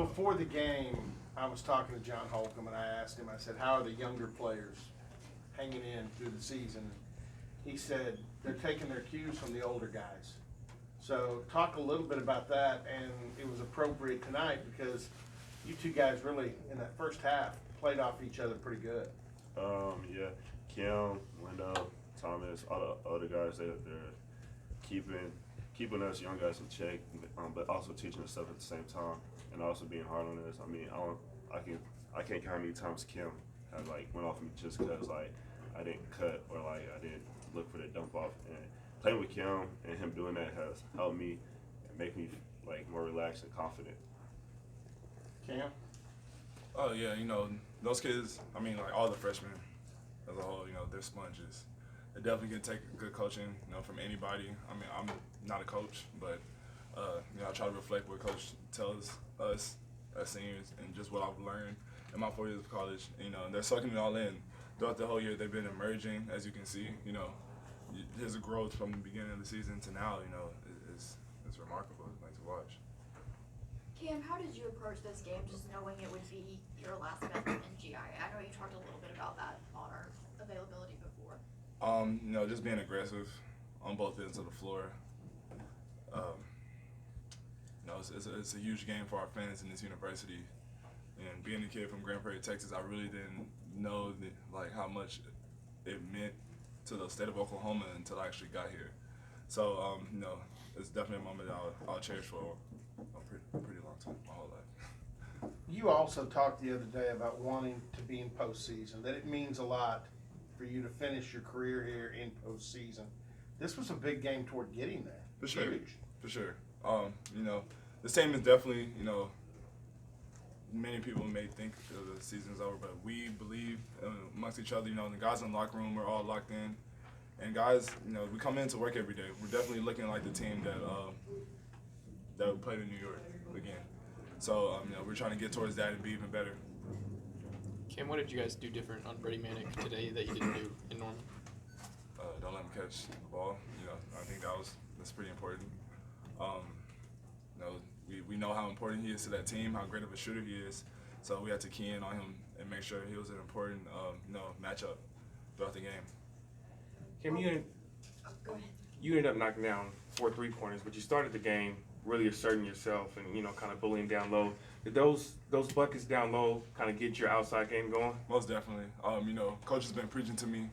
Before the game, I was talking to John Holcomb, and I asked him, I said, how are the younger players hanging in through the season? He said they're taking their cues from the older guys. So talk a little bit about that, and it was appropriate tonight because you two guys really, in that first half, played off each other pretty good. Yeah, Kim, Wendell, Thomas, all the other guys, they're keeping us young guys in check, but also teaching us stuff at the same time, and also being hard on us. I mean, I can't count how many times Kim had went off me just because I didn't cut or I didn't look for the dump off. And playing with Kim and him doing that has helped me and make me more relaxed and confident. Cam? Oh yeah, those kids. I mean, all the freshmen as a whole. They're sponges. They definitely can take good coaching, from anybody. I mean, I'm not a coach, but I try to reflect what coach tells us as seniors and just what I've learned in my 4 years of college. And they're sucking it all in throughout the whole year. They've been emerging, as you can see. His growth from the beginning of the season to now, is remarkable, to watch. Cam, how did you approach this game, just knowing it would be your last event in GI? I know you talked a little bit about that on our availability before. Just being aggressive on both ends of the floor. It's a huge game for our fans in this university. And being a kid from Grand Prairie, Texas, I really didn't know how much it meant to the state of Oklahoma until I actually got here. So, it's definitely a moment that I'll cherish for a pretty long time, my whole life. You also talked the other day about wanting to be in postseason, that it means a lot for you to finish your career here in postseason. This was a big game toward getting there. For sure. Huge. For sure. This team is definitely, many people may think the season's over, but we believe amongst each other. The guys in the locker room, we're all locked in. And guys, we come in to work every day. We're definitely looking like the team that played in New York again. So, we're trying to get towards that and be even better. Cam, what did you guys do different on Brady Manick today that you didn't do in Norman? Don't let him catch the ball. I think that's pretty important. We know how important he is to that team, how great of a shooter he is. So we had to key in on him and make sure he was an important, matchup throughout the game. Kim, Go ahead. you ended up knocking down 4 3-pointers, but you started the game really asserting yourself and kind of bullying down low. Did those buckets down low kind of get your outside game going? Most definitely. Coach has been preaching to me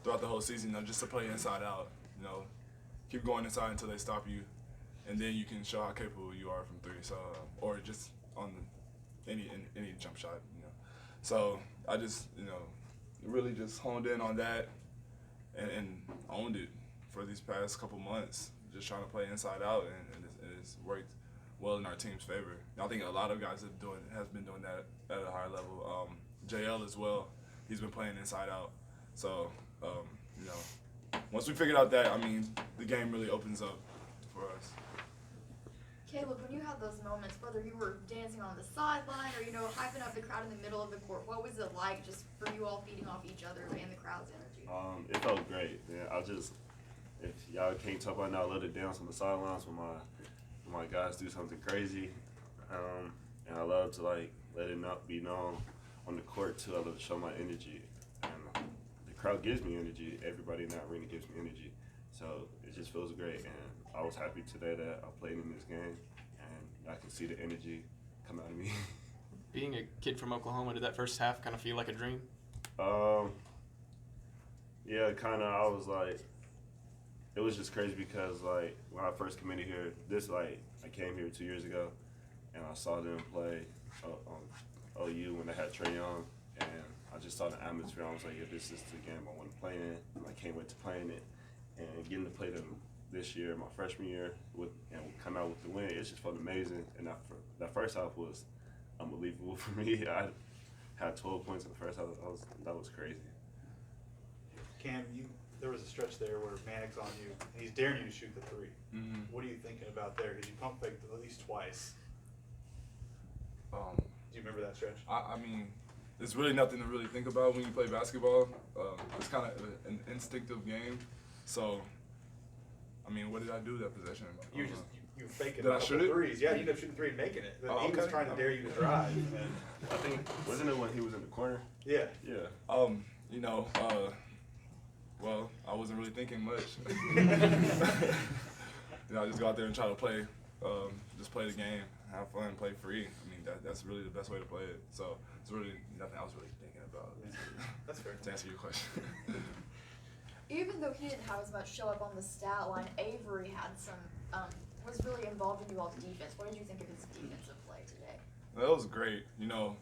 throughout the whole season, just to play inside out. Keep going inside until they stop you, and then you can show how capable you are from three. So, or just on any jump shot. So I just really just honed in on that and owned it for these past couple months. Just trying to play inside out, and it's worked well in our team's favor. I think a lot of guys have been doing that at a higher level. JL as well, he's been playing inside out. So once we figured out that, the game really opens up for us. Caleb, when you had those moments, whether you were dancing on the sideline or hyping up the crowd in the middle of the court, what was it like just for you all feeding off each other and the crowd's energy? It felt great, man. If y'all can't talk about now, I love to dance on the sidelines when my guys do something crazy, and I love to let it not be known on the court too. I love to show my energy, and the crowd gives me energy. Everybody in that arena gives me energy, so it just feels great. And I was happy today that I played in this game, and I can see the energy come out of me. Being a kid from Oklahoma, did that first half kind of feel like a dream? Yeah, kind of. I was it was just crazy because when I first came in here, I came here 2 years ago, and I saw them play on OU when they had Trae Young, and I just saw the atmosphere. I was like, yeah, this is the game I want to play in, and I can't wait to play in it. And getting to play them this year, my freshman year, and come out with the win, it just felt amazing. And that first half was unbelievable for me. I had 12 points in the first half. That was crazy. Cam, there was a stretch there where Manick's on you, and he's daring you to shoot the three. Mm-hmm. What are you thinking about there? Because you pump faked at least twice. Do you remember that stretch? There's really nothing to really think about when you play basketball. It's kind of an instinctive game. So, what did I do that possession? You you faking Did a I couple shoot it? threes. Yeah, you ended up shooting 3 and making it. Oh, He was okay. trying to dare you to drive. And I think wasn't it when he was in the corner? yeah. Yeah. You know, well, I wasn't really thinking much. You know, I just go out there and try to play, just play the game, have fun, play free. I mean, that's really the best way to play it. So it's really nothing I was really thinking about. That's fair. To answer your question. Even though he didn't have as much show up on the stat line, Avery had some, was really involved in you all's defense. What did you think of his defensive play today? That was great. You know,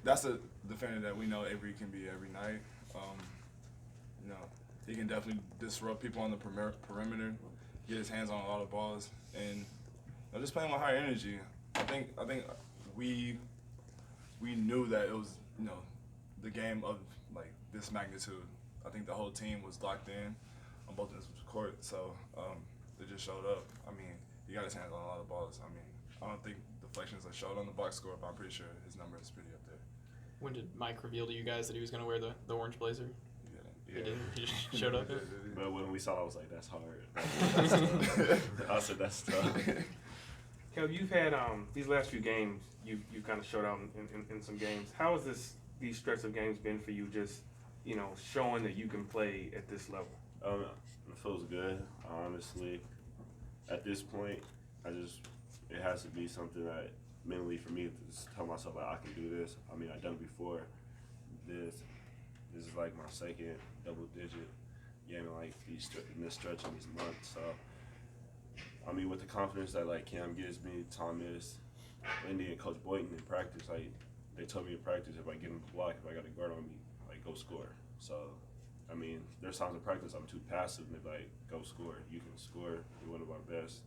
that's a defender that we know Avery can be every night. You know, he can definitely disrupt people on the perimeter, get his hands on a lot of balls, and you know, just playing with high energy. I think we knew that it was, you know, the game of like this magnitude. I think the whole team was locked in on both ends of the court, so they just showed up. I mean, he got his hands on a lot of balls. I mean, I don't think deflections are showed on the box score, but I'm pretty sure his number is pretty up there. When did Mike reveal to you guys that he was going to wear the orange blazer? Yeah. He didn't. He just showed up. But when we saw it, I was like, that's hard. That's tough. I said, that's tough. Caleb, you've had these last few games. You've kind of showed out in some games. How has these stretch of games been for you? Just showing that you can play at this level. It feels good, honestly. At this point, it has to be something that mentally for me to just tell myself like I can do this. I mean, I've done it before. This is like my second double-digit game in like in this stretch in these months. So, I mean, with the confidence that like Cam gives me, Thomas, Lindy, and Coach Boynton in practice, like they told me in practice if I get in the block, if I got a guard on me, like go score. So, I mean, there's times in practice I'm too passive and they're like, go score. You can score. You're one of our best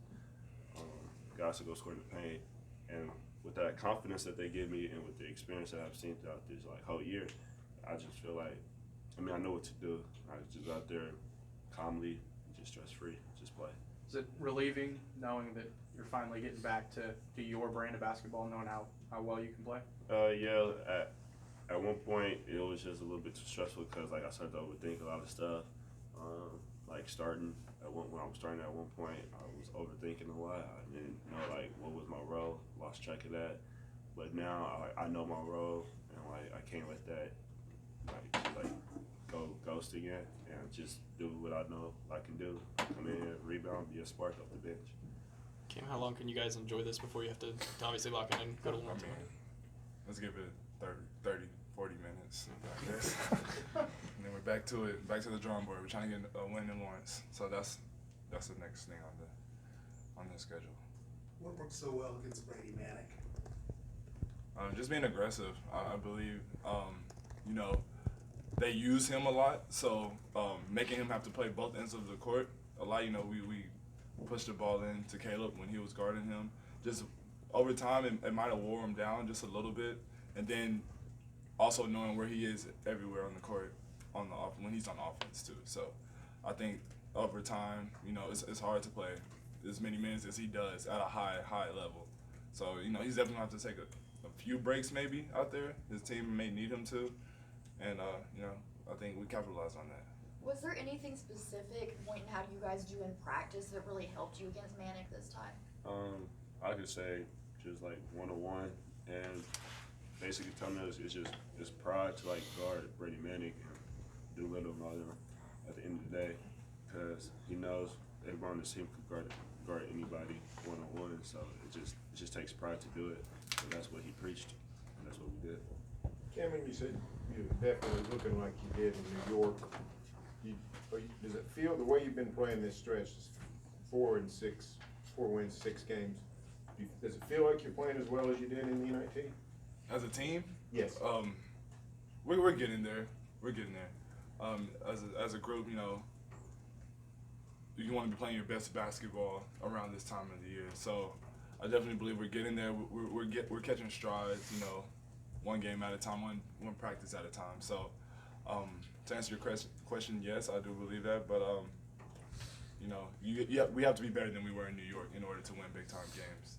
guys to go score in the paint. And with that confidence that they give me and with the experience that I've seen throughout this like whole year, I just feel like, I mean, I know what to do. I just out there calmly, just stress free, just play. Is it relieving knowing that you're finally getting back to your brand of basketball, knowing how well you can play? Yeah, at one point it was just a little bit too stressful because like I started to overthink a lot of stuff. Like when I was starting at one point, I was overthinking a lot. I didn't know like what was my role, lost track of that. But now I know my role and like I can't let that like go ghost again and just do what I know I can do. Come in, rebound, be a spark off the bench. Cam, how long can you guys enjoy this before you have to obviously lock in and go to I one? mean, let's give it 30, 40 minutes. I guess. And then we're back to the drawing board. We're trying to get a win in Lawrence. So that's the next thing on the schedule. What worked so well against Brady Manic? Just being aggressive. I believe, they use him a lot. So making him have to play both ends of the court a lot. We pushed the ball in to Kalib when he was guarding him. Just over time, it might have wore him down just a little bit. And then also knowing where he is everywhere on the court when he's on offense too. So I think over time, it's hard to play as many minutes as he does at a high level. So, he's definitely going to have to take a few breaks maybe out there. His team may need him to. And, I think we capitalized on that. Was there anything specific, Boynton, how do you guys do in practice that really helped you against Manic this time? I could say just like one-on-one and basically telling us it's pride to like guard Brady Manic and do little and all them at the end of the day because he knows everyone on the team could guard anybody one-on-one, so it just takes pride to do it. So that's what he preached and that's what we did. Cameron, you said you're definitely looking like you did in New York. Does it feel the way you've been playing this stretch, 4 wins, 6 games? Does it feel like you're playing as well as you did in the U19? As a team? Yes. We're getting there. We're getting there. As a group, you want to be playing your best basketball around this time of the year. So I definitely believe we're getting there. We're catching strides. One game at a time, one practice at a time. So to answer your question, yes, I do believe that. But we have to be better than we were in New York in order to win big time games.